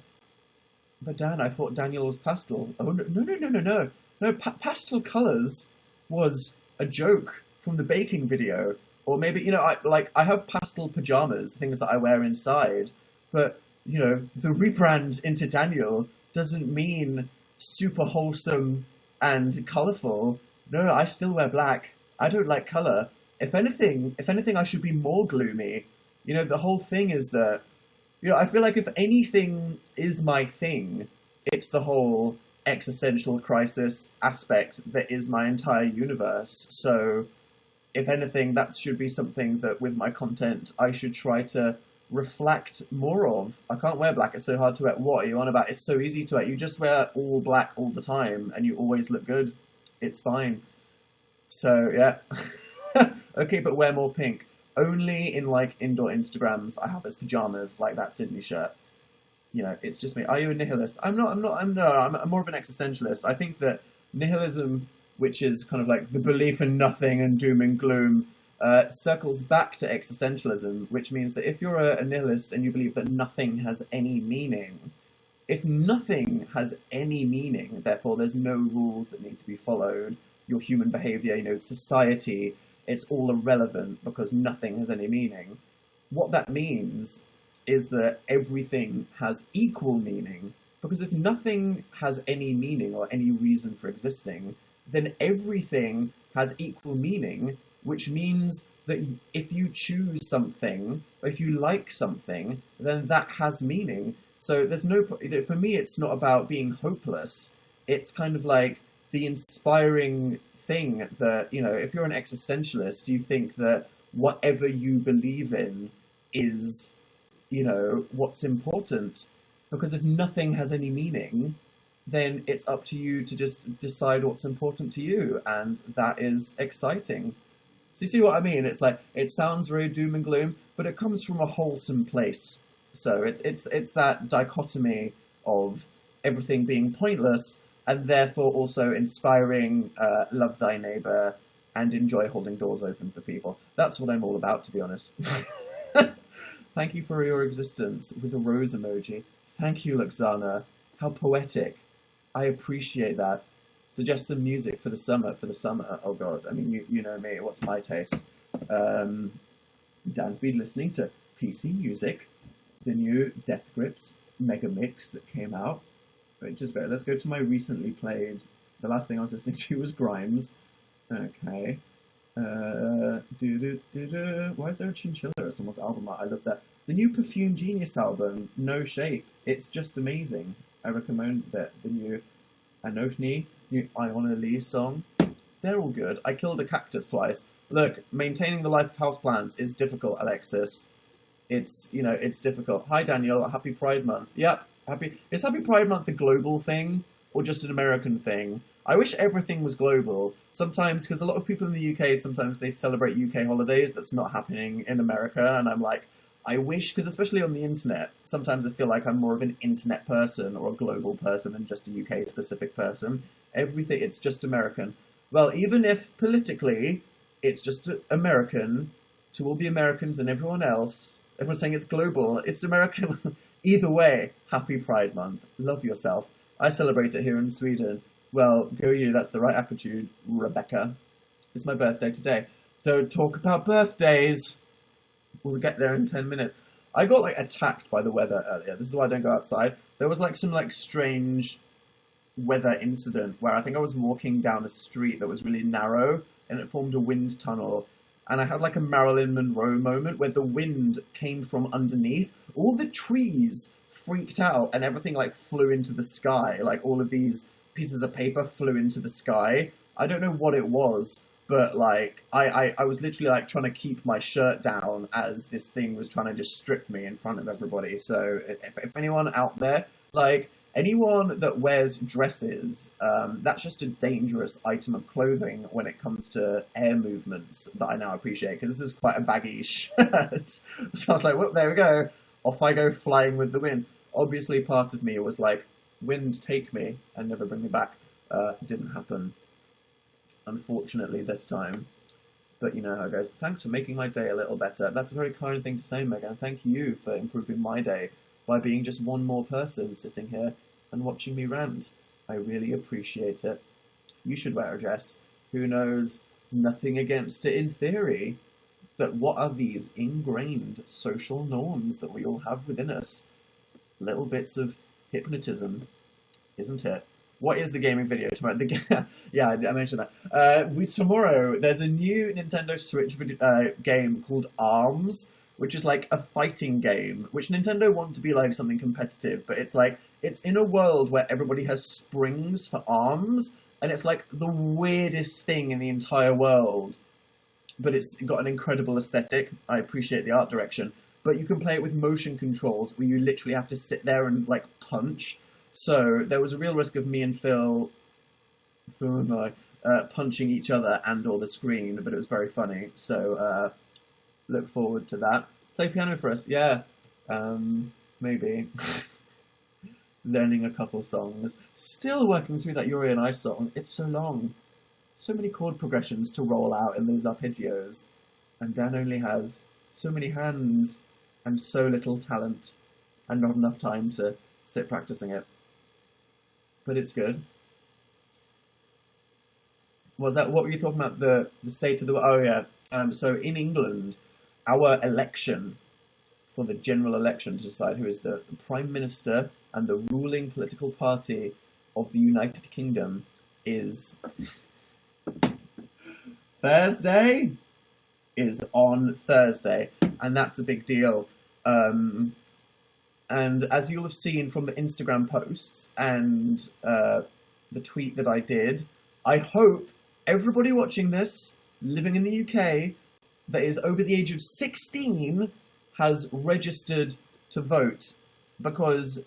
But Dan, I thought Daniel was pastel. Oh no, no, no, no, no, no, no! Pastel colors was a joke from the baking video, or maybe I have pastel pajamas, things that I wear inside. But the rebrand into Daniel doesn't mean super wholesome and colourful. No, I still wear black. I don't like colour. If anything, I should be more gloomy. The whole thing is that, I feel like if anything is my thing, it's the whole existential crisis aspect that is my entire universe. So, if anything, that should be something that with my content I should try to reflect more of. I can't wear black, it's so hard to wear. What are you on about? It's so easy to wear. You just wear all black all the time and you always look good. It's fine. So, yeah. Okay, but wear more pink. Only in, indoor Instagrams that I have as pajamas, like that Sydney shirt. It's just me. Are you a nihilist? I'm not, I'm more of an existentialist. I think that nihilism, which is kind of like the belief in nothing and doom and gloom, circles back to existentialism, which means that if you're a nihilist and you believe that nothing has any meaning, if nothing has any meaning, therefore there's no rules that need to be followed, your human behaviour, society, it's all irrelevant because nothing has any meaning. What that means is that everything has equal meaning, because if nothing has any meaning or any reason for existing, then everything has equal meaning, which means that if you choose something, or if you like something, then that has meaning. So there's no, for me, it's not about being hopeless. It's kind of like the inspiring thing that, if you're an existentialist, you think that whatever you believe in is, what's important. Because if nothing has any meaning, then it's up to you to just decide what's important to you, and that is exciting. So you see what I mean? It's like, it sounds very doom and gloom, but it comes from a wholesome place. So it's that dichotomy of everything being pointless, and therefore also inspiring, love thy neighbour, and enjoy holding doors open for people. That's what I'm all about, to be honest. Thank you for your existence, with a rose emoji. Thank you, Luxana. How poetic. I appreciate that. Suggest some music for the summer. Oh god, I mean, you know me, what's my taste? Dan's been listening to PC music, the new Death Grips mega mix that came out. Let's go to my recently played. The last thing I was listening to was Grimes. Okay. Why is there a chinchilla at someone's album art? I love that. The new Perfume Genius album, No Shape. It's just amazing. I recommend that. The new Anokni, new Iona Lee song. They're all good. I killed a cactus twice. Look, maintaining the life of houseplants is difficult, Alexis. It's difficult. Hi, Daniel. Happy Pride Month. Yep. Is Happy Pride Month a global thing or just an American thing? I wish everything was global. Sometimes, because a lot of people in the UK, sometimes they celebrate UK holidays that's not happening in America, and I'm like, I wish, because especially on the internet, sometimes I feel like I'm more of an internet person or a global person than just a UK-specific person. Everything, it's just American. Well, even if politically it's just American, to all the Americans and everyone else, everyone's saying it's global, it's American. Either way, happy Pride Month. Love yourself. I celebrate it here in Sweden. Well, go you, that's the right attitude, Rebecca. It's my birthday today. Don't talk about birthdays. We'll get there in 10 minutes. I got, attacked by the weather earlier. This is why I don't go outside. There was, some, strange weather incident where I think I was walking down a street that was really narrow, and it formed a wind tunnel. And I had, a Marilyn Monroe moment where the wind came from underneath. All the trees freaked out, and everything, flew into the sky. All of these pieces of paper flew into the sky. I don't know what it was, but, I was literally, trying to keep my shirt down as this thing was trying to just strip me in front of everybody. So, if anyone out there, anyone that wears dresses, that's just a dangerous item of clothing when it comes to air movements that I now appreciate, because this is quite a baggy shirt. So I was like, well, there we go. Off I go flying with the wind. Obviously, part of me was like, wind take me and never bring me back. Didn't happen, unfortunately, this time. But you know how it goes. Thanks for making my day a little better. That's a very kind thing to say, Megan. Thank you for improving my day by being just one more person sitting here and watching me rant. I really appreciate it. You should wear a dress. Who knows? Nothing against it in theory. But what are these ingrained social norms that we all have within us? Little bits of hypnotism, isn't it? What is the gaming video tomorrow? Yeah, I mentioned that. Tomorrow, there's a new Nintendo Switch game called ARMS, which is like a fighting game, which Nintendo want to be like something competitive, but it's like, it's in a world where everybody has springs for arms, and it's like the weirdest thing in the entire world. But it's got an incredible aesthetic. I appreciate the art direction. But you can play it with motion controls, where you literally have to sit there and, like, punch. So there was a real risk of me and Phil and I, punching each other and or the screen, but it was very funny. So look forward to that. Play piano for us, yeah. Maybe. Learning a couple songs. Still working through that Yuri and I song. It's so long. So many chord progressions to roll out in those arpeggios. And Dan only has so many hands and so little talent and not enough time to sit practicing it. But it's good. What were you talking about? The state of the... Oh, yeah. So in England, our election for the general election to decide who is the Prime Minister and the ruling political party of the United Kingdom is... Thursday? Is on Thursday, and that's a big deal. And as you'll have seen from the Instagram posts and the tweet that I did, I hope everybody watching this, living in the UK, that is over the age of 16, has registered to vote. Because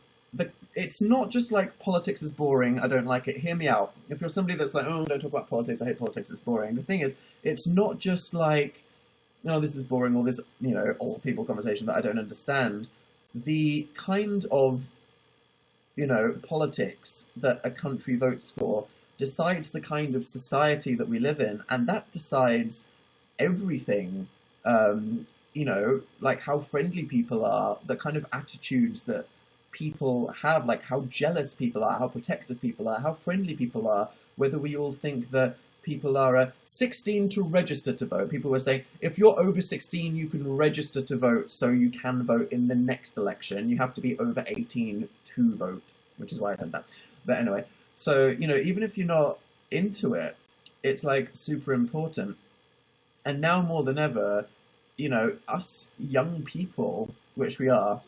it's not just like politics is boring, I don't like it. Hear me out. If you're somebody that's like, oh, don't talk about politics, I hate politics, it's boring. The thing is, it's not just like, no, this is boring, or this, you know, old people conversation that I don't understand. The kind of, you know, politics that a country votes for decides the kind of society that we live in, and that decides everything. You know, like how friendly people are, the kind of attitudes that people have, like how jealous people are, how protective people are, how friendly people are, whether we all think that people are 16 to register to vote. People were saying, if you're over 16, you can register to vote, so you can vote in the next election. You have to be over 18 to vote, which is why I said that. But anyway, so, you know, even if you're not into it, it's, like, super important. And now more than ever, you know, us young people, which we are,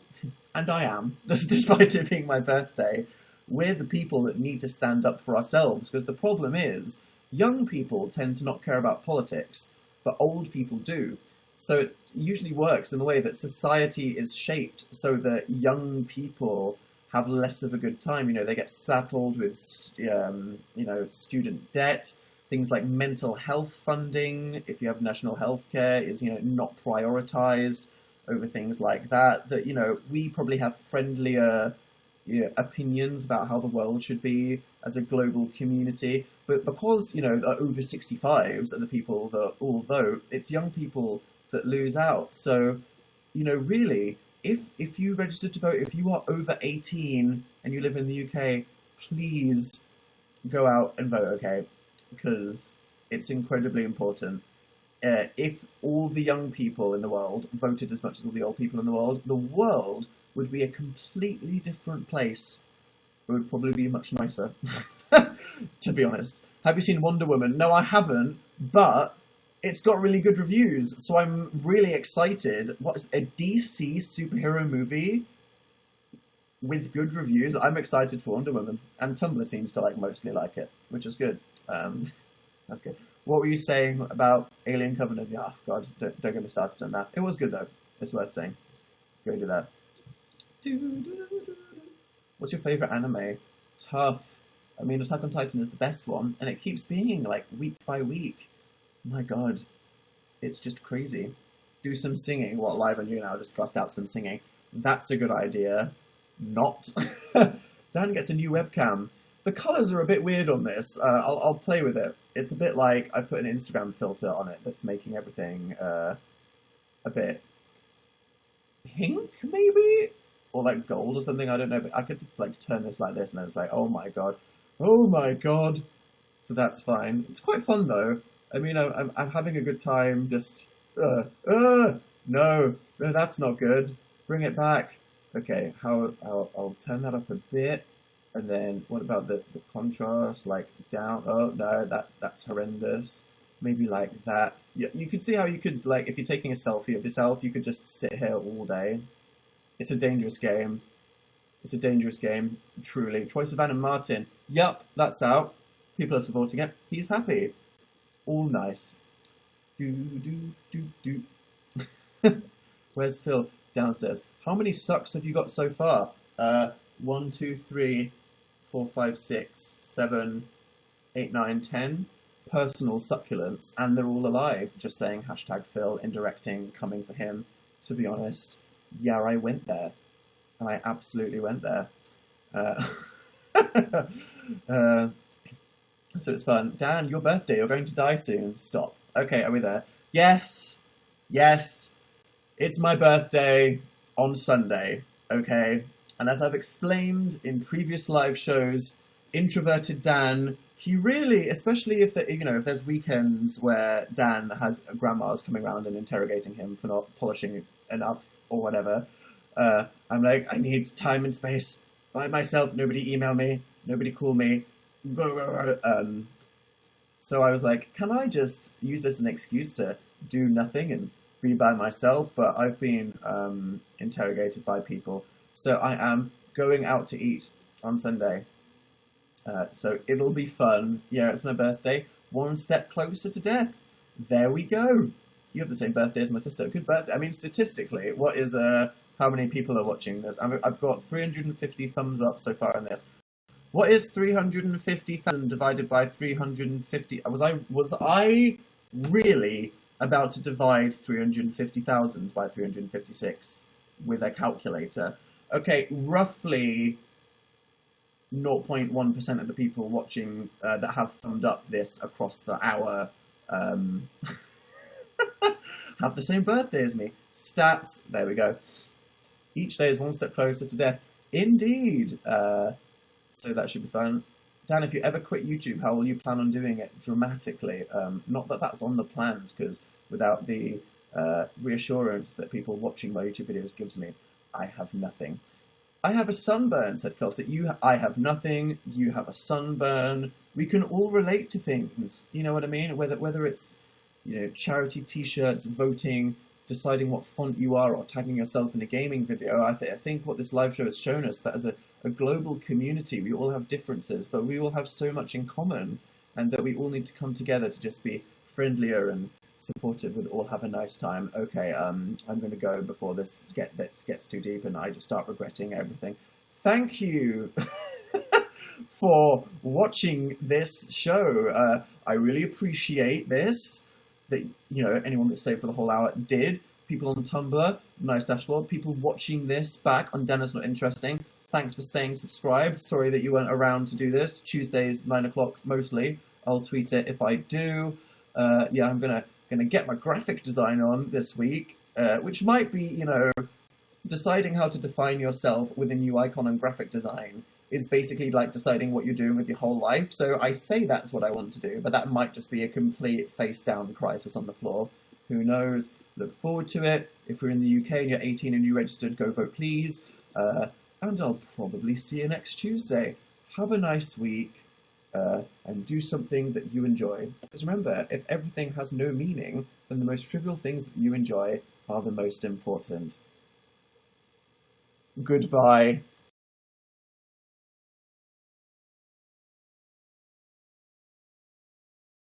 and I am, despite it being my birthday, we're the people that need to stand up for ourselves, because the problem is, young people tend to not care about politics, but old people do. So it usually works in the way that society is shaped so that young people have less of a good time. You know, they get saddled with, you know, student debt, things like mental health funding, if you have national health care, is, you know, not prioritised over things like that. That, you know, we probably have friendlier, you know, opinions about how the world should be as a global community. But because, you know, the over 65s are the people that all vote, it's young people that lose out. So, you know, really, if you register to vote, if you are over 18 and you live in the UK, please go out and vote, okay? Because it's incredibly important. If all the young people in the world voted as much as all the old people in the world would be a completely different place. It would probably be much nicer, to be honest. Have you seen Wonder Woman? No, I haven't, but it's got really good reviews, so I'm really excited. What is a DC superhero movie with good reviews? I'm excited for Wonder Woman, and Tumblr seems to mostly like it, which is good. That's good. What were you saying about Alien Covenant? Yeah, oh God, don't get me started on that. It was good though. It's worth saying. Go do that. What's your favourite anime? Tough. I mean, Attack on Titan is the best one, and it keeps being week by week. My God, it's just crazy. Do some singing. What, live on you now? Just bust out some singing. That's a good idea. not. Dan gets a new webcam. The colours are a bit weird on this. I'll play with it. It's a bit like I put an Instagram filter on it that's making everything a bit pink, maybe? Or like gold or something, I don't know. But I could like turn this like this and then it's like, oh my god. Oh my god. So that's fine. It's quite fun though. I mean, I'm having a good time just... no, that's not good. Bring it back. Okay, I'll turn that up a bit. And then what about the contrast? Like down? Oh no, that's horrendous. Maybe like that. You could see how you could, like, if you're taking a selfie of yourself, you could just sit here all day. It's a dangerous game. It's a dangerous game, truly. Troye Sivan and Martin. Yup, that's out. People are supporting it. He's happy. All nice. Where's Phil? Downstairs. How many sucks have you got so far? 1, 2, 3, 4, 5, 6, 7, 8, 9, 10 personal succulents, and they're all alive. Just saying hashtag Phil, indirecting, coming for him. To be honest, yeah, I went there. And I absolutely went there. So it's fun. Dan, your birthday, you're going to die soon. Stop. Okay, are we there? Yes. Yes. It's my birthday on Sunday, okay? And as I've explained in previous live shows, introverted Dan, he really, especially if if there's weekends where Dan has grandmas coming around and interrogating him for not polishing enough or whatever, I'm like, I need time and space by myself. Nobody email me. Nobody call me. So I was like, can I just use this as an excuse to do nothing and be by myself? But I've been interrogated by people. So I am going out to eat on Sunday. So it'll be fun. Yeah, it's my birthday. One step closer to death. There we go. You have the same birthday as my sister. Good birthday. I mean, statistically, what is how many people are watching this? I've got 350 thumbs up so far on this. What is 350,000 divided by 350? Was I really about to divide 350,000 by 356 with a calculator? Okay, roughly 0.1% of the people watching that have thumbed up this across the hour have the same birthday as me. Stats, there we go. Each day is one step closer to death. Indeed. So that should be fun. Dan, if you ever quit YouTube, how will you plan on doing it dramatically? Not that that's on the plans, because without the reassurance that people watching my YouTube videos gives me, I have nothing. I have a sunburn, said Celtic. I have nothing. You have a sunburn. We can all relate to things. You know what I mean? Whether it's charity T-shirts, voting, deciding what font you are, or tagging yourself in a gaming video. I think what this live show has shown us, that as a global community, we all have differences, but we all have so much in common, and that we all need to come together to just be friendlier and supportive and all have a nice time. Okay, I'm going to go before this gets too deep and I just start regretting everything. Thank you for watching this show. I really appreciate this. That anyone that stayed for the whole hour did. People on Tumblr, nice dashboard. People watching this back on Danisnotinteresting. Thanks for staying subscribed. Sorry that you weren't around to do this. Tuesdays, 9 o'clock mostly. I'll tweet it if I do. Yeah, I'm gonna get my graphic design on this week, which might be, deciding how to define yourself with a new icon on graphic design is basically like deciding what you're doing with your whole life. So I say that's what I want to do, but that might just be a complete face-down crisis on the floor. Who knows? Look forward to it. If you're in the UK and you're 18 and you registered, go vote please. And I'll probably see you next Tuesday. Have a nice week. And do something that you enjoy. Because remember, if everything has no meaning, then the most trivial things that you enjoy are the most important. Goodbye.